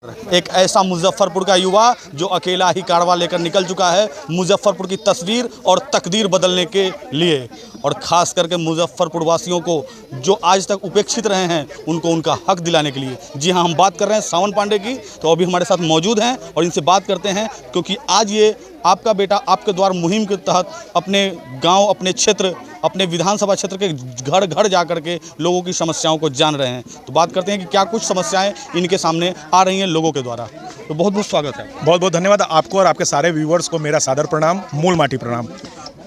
एक ऐसा मुजफ्फरपुर का युवा जो अकेला ही कारवां लेकर निकल चुका है मुजफ्फरपुर की तस्वीर और तकदीर बदलने के लिए, और ख़ास करके मुजफ्फरपुर वासियों को जो आज तक उपेक्षित रहे हैं उनको उनका हक दिलाने के लिए। जी हाँ, हम बात कर रहे हैं सावन पांडे की, तो अभी हमारे साथ मौजूद हैं और इनसे बात करते हैं, क्योंकि आज ये आपका बेटा आपके द्वार मुहिम के तहत अपने गांव, अपने क्षेत्र, अपने विधानसभा क्षेत्र के घर घर जा कर के लोगों की समस्याओं को जान रहे हैं। तो बात करते हैं कि क्या कुछ समस्याएं इनके सामने आ रही हैं लोगों के द्वारा। तो बहुत बहुत स्वागत है। बहुत बहुत धन्यवाद आपको और आपके सारे व्यूवर्स को मेरा सादर प्रणाम, मूल माटी प्रणाम।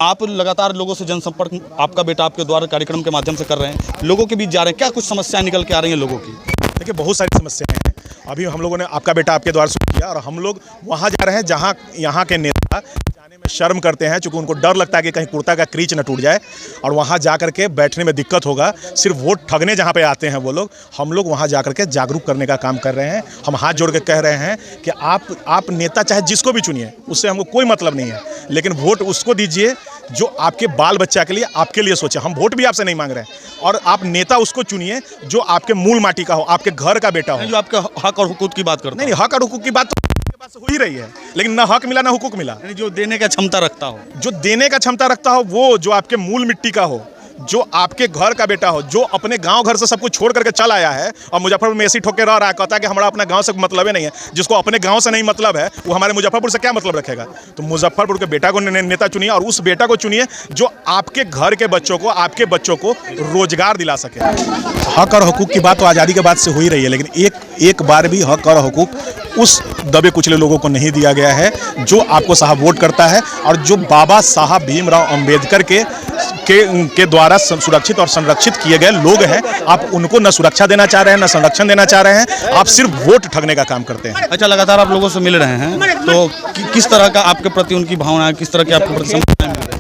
आप लगातार लोगों से जनसंपर्क आपका बेटा आपके द्वारा कार्यक्रम के माध्यम से कर रहे हैं, लोगों के बीच जा रहे हैं, क्या कुछ समस्याएं निकल के आ रही हैं लोगों की? देखिए, बहुत सारी समस्याएं हैं। अभी हम लोगों ने आपका बेटा आपके द्वार शुरू किया और हम लोग वहाँ जा रहे हैं जहाँ यहाँ के नेता जाने में शर्म करते हैं, चूँकि उनको डर लगता है कि कहीं कुर्ता का क्रीच न टूट जाए और वहाँ जा कर के बैठने में दिक्कत होगा। सिर्फ वोट ठगने जहाँ पे आते हैं वो लोग, हम लोग वहाँ जा कर के जागरूक करने का काम कर रहे हैं। हम हाथ जोड़ के कह रहे हैं कि आप नेता चाहे जिसको भी चुनिए, उससे हमको कोई मतलब नहीं है, लेकिन वोट उसको दीजिए जो आपके बाल बच्चा के लिए, आपके लिए सोचे। हम वोट भी आपसे नहीं मांग रहे हैं, और आप नेता उसको चुनिए जो आपके मूल माटी का हो, आपके घर का बेटा हो, जो आपका हक और हुकूक की बात करते हैं। नहीं, हक और हुकूक की बात तो बात हो ही रही है, लेकिन ना हक मिला ना हुकूक मिला। जो देने का क्षमता रखता हो, जो देने का क्षमता रखता हो, वो जो आपके मूल मिट्टी का हो, जो आपके घर का बेटा हो, जो अपने गांव घर से सब कुछ छोड़ करके चल आया है और मुजफ्फरपुर में ऐसी ठोके रह रहा है, कहता है कि हमारा अपना गांव से मतलब ही नहीं है। जिसको अपने गांव से नहीं मतलब है, वो हमारे मुजफ्फरपुर से क्या मतलब रखेगा? तो मुजफ्फरपुर के बेटा को नेता चुनिए, और उस बेटा को चुनिए जो आपके घर के बच्चों को, आपके बच्चों को रोजगार दिला सके। हक और हुकूक की बात तो आज़ादी के बाद से हो ही रही है, लेकिन एक बार भी हक और हुकूक उस दबे कुचले लोगों को नहीं दिया गया है जो आपको साहब वोट करता है, और जो बाबा साहब भीमराव अंबेडकर के द्वारा सुरक्षित और संरक्षित किए गए लोग हैं। आप उनको न सुरक्षा देना चाह रहे हैं, न संरक्षण देना चाह रहे हैं, आप सिर्फ वोट ठगने का काम करते हैं। अच्छा, लगातार आप लोगों से मिल रहे हैं, तो किस तरह का आपके प्रति उनकी भावना है, किस तरह की आपके प्रति समस्याएं मिल रही हैं?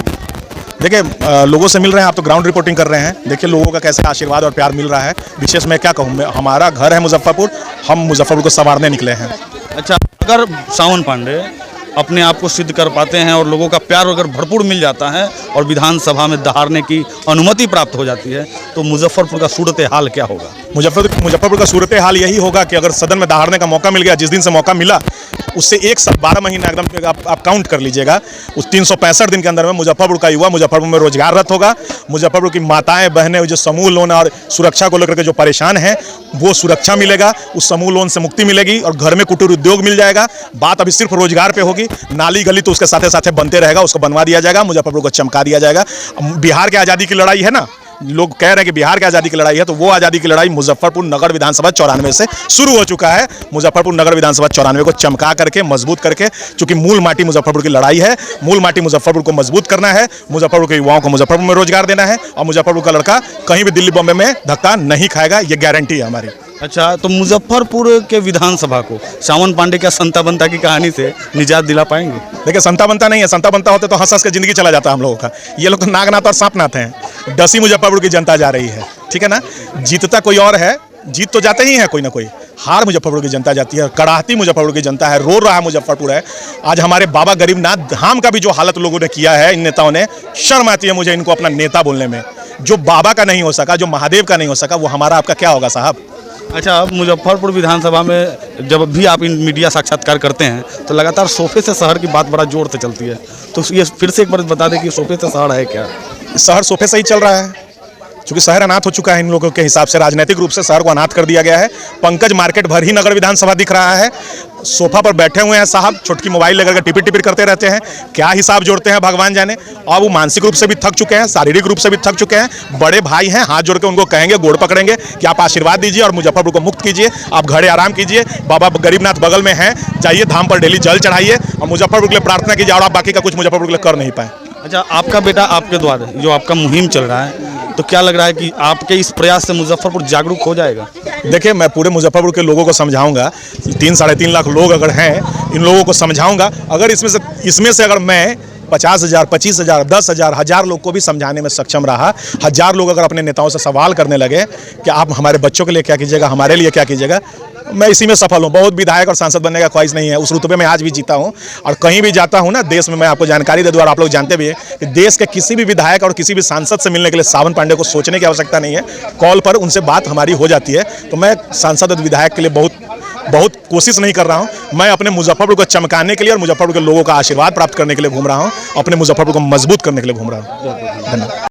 देखिए, लोगों से मिल रहे हैं, आप तो ग्राउंड रिपोर्टिंग कर रहे हैं। देखिए लोगों का कैसे आशीर्वाद और प्यार मिल रहा है। विशेष मैं क्या कहूँ, हमारा घर है मुजफ्फरपुर, हम मुजफ्फरपुर को संवारने निकले हैं। अच्छा, अगर सावन पांडे अपने आप को सिद्ध कर पाते हैं और लोगों का प्यार अगर भरपूर मिल जाता है और विधानसभा में दहाड़ने की अनुमति प्राप्त हो जाती है, तो मुजफ्फरपुर का सूरत हाल क्या होगा? मुजफ्फरपुर का सूरत हाल यही होगा कि अगर सदन में दहाड़ने का मौका मिल गया, जिस दिन से मौका मिला उससे 1 साल 12 महीना एकदम आप काउंट कर लीजिएगा, उस 365 दिन के अंदर में मुजफ्फरपुर का युवा मुजफ्फरपुर में रोजगाररत होगा। मुजफ्फरपुर की माताएं बहनें जो समूह लोन और सुरक्षा को लेकर के जो परेशान हैं, वो सुरक्षा मिलेगा, उस समूह लोन से मुक्ति मिलेगी, और घर में कुटीर उद्योग मिल जाएगा। बात अभी सिर्फ रोजगार पे होगी, नाली गली तो उसके साथ साथ बनते रहेगा, उसको बनवा दिया जाएगा, मुजफ्फरपुर को चमका दिया जाएगा। बिहार की आज़ादी की लड़ाई है ना, लोग कह रहे हैं कि बिहार की आज़ादी की लड़ाई है, तो वो आज़ादी की लड़ाई मुजफ्फरपुर नगर विधानसभा 94 से शुरू हो चुका है। मुजफ्फरपुर नगर विधानसभा 94 को चमका करके, मजबूत करके, चूंकि मूल माटी मुजफ्फरपुर की लड़ाई है, मूल माटी मुजफ्फरपुर को मजबूत करना है, मुजफ्फरपुर के युवाओं को मुजफ्फरपुर में रोजगार देना है, और मुजफ्फरपुर का लड़का कहीं भी दिल्ली बॉम्बे में धक्का नहीं खाएगा, ये गारंटी है हमारी। अच्छा, तो मुजफ्फरपुर के विधानसभा को सावन पांडे क्या संता बनता की कहानी से निजात दिला पाएंगे? देखिए, संता बनता नहीं है, संता बनता होते तो हंस हंस के जिंदगी चला जाता हम लोगों का। ये लोग तो नागनाथ और सांपनाथ हैं। डसी मुजफ्फरपुर की जनता जा रही है, ठीक है ना। जीतता कोई और है, जीत तो जाते ही है कोई ना कोई, हार मुजफ्फरपुर की जनता जाती है, कड़ाहती मुजफ्फरपुर की जनता है, रो रहा मुजफ्फरपुर है। आज हमारे बाबा गरीबनाथ धाम का भी जो हालत लोगों ने किया है, इन नेताओं ने, शर्म आती है मुझे इनको अपना नेता बोलने में। जो बाबा का नहीं हो सका, जो महादेव का नहीं हो सका, वो हमारा आपका क्या होगा साहब? अच्छा, मुजफ्फरपुर विधानसभा में जब भी आप इन मीडिया साक्षात्कार करते हैं तो लगातार सोफे से शहर की बात बड़ा जोर से चलती है, तो ये फिर से एक बार बता दें कि सोफे से शहर है क्या? शहर सोफे से ही चल रहा है, क्योंकि शहर अनाथ हो चुका है इन लोगों के हिसाब से। राजनीतिक रूप से शहर को अनाथ कर दिया गया है। पंकज मार्केट भर ही नगर विधानसभा दिख रहा है। सोफा पर बैठे हुए हैं साहब, छोटकी मोबाइल लेकर के टिपिर टिपिर करते रहते हैं। क्या हिसाब जोड़ते हैं भगवान जाने। और वो मानसिक रूप से भी थक चुके हैं, शारीरिक रूप से भी थक चुके हैं। बड़े भाई हैं, हाथ जोड़ के उनको कहेंगे, गोड़ पकड़ेंगे कि आप आशीर्वाद दीजिए और मुजफ्फरपुर को मुक्त कीजिए, आप घरे आराम कीजिए। बाबा गरीबनाथ बगल में हैं, जाइए धाम पर डेली जल चढ़ाइए और मुजफ्फरपुर के लिए प्रार्थना कीजिए, और आप बाकी का कुछ मुजफ्फरपुर के लिए कर नहीं पाए। अच्छा, आपका बेटा आपके द्वारा जो आपका मुहिम चल रहा है, तो क्या लग रहा है कि आपके इस प्रयास से मुजफ्फरपुर जागरूक हो जाएगा? देखिए, मैं पूरे मुजफ्फरपुर के लोगों को समझाऊंगा, 3-3.5 लाख लोग अगर हैं, इन लोगों को समझाऊंगा। अगर इसमें से अगर मैं 50,000, 25,000, 10,000, 1,000 लोग को भी समझाने में सक्षम रहा, 1,000 लोग अगर अपने नेताओं से सवाल करने लगे कि आप हमारे बच्चों के लिए क्या कीजिएगा, हमारे लिए क्या कीजिएगा, मैं इसी में सफल हूँ। बहुत विधायक और सांसद बनने का ख्वाहिश नहीं है, उस रुतबे में आज भी जीता हूँ। और कहीं भी जाता हूँ ना देश में, मैं आपको जानकारी दे दूँ और आप लोग जानते भी हैं कि देश के किसी भी विधायक और किसी भी सांसद से मिलने के लिए सावन पांडे को सोचने की आवश्यकता नहीं है, कॉल पर उनसे बात हमारी हो जाती है। तो मैं सांसद और विधायक के लिए बहुत बहुत कोशिश नहीं कर रहा हूँ। मैं अपने मुजफ्फरपुर को चमकाने के लिए और मुजफ्फरपुर के लोगों का आशीर्वाद प्राप्त करने के लिए घूम रहा हूँ, अपने मुजफ्फरपुर को मजबूत करने के लिए घूम रहा हूँ। धन्यवाद।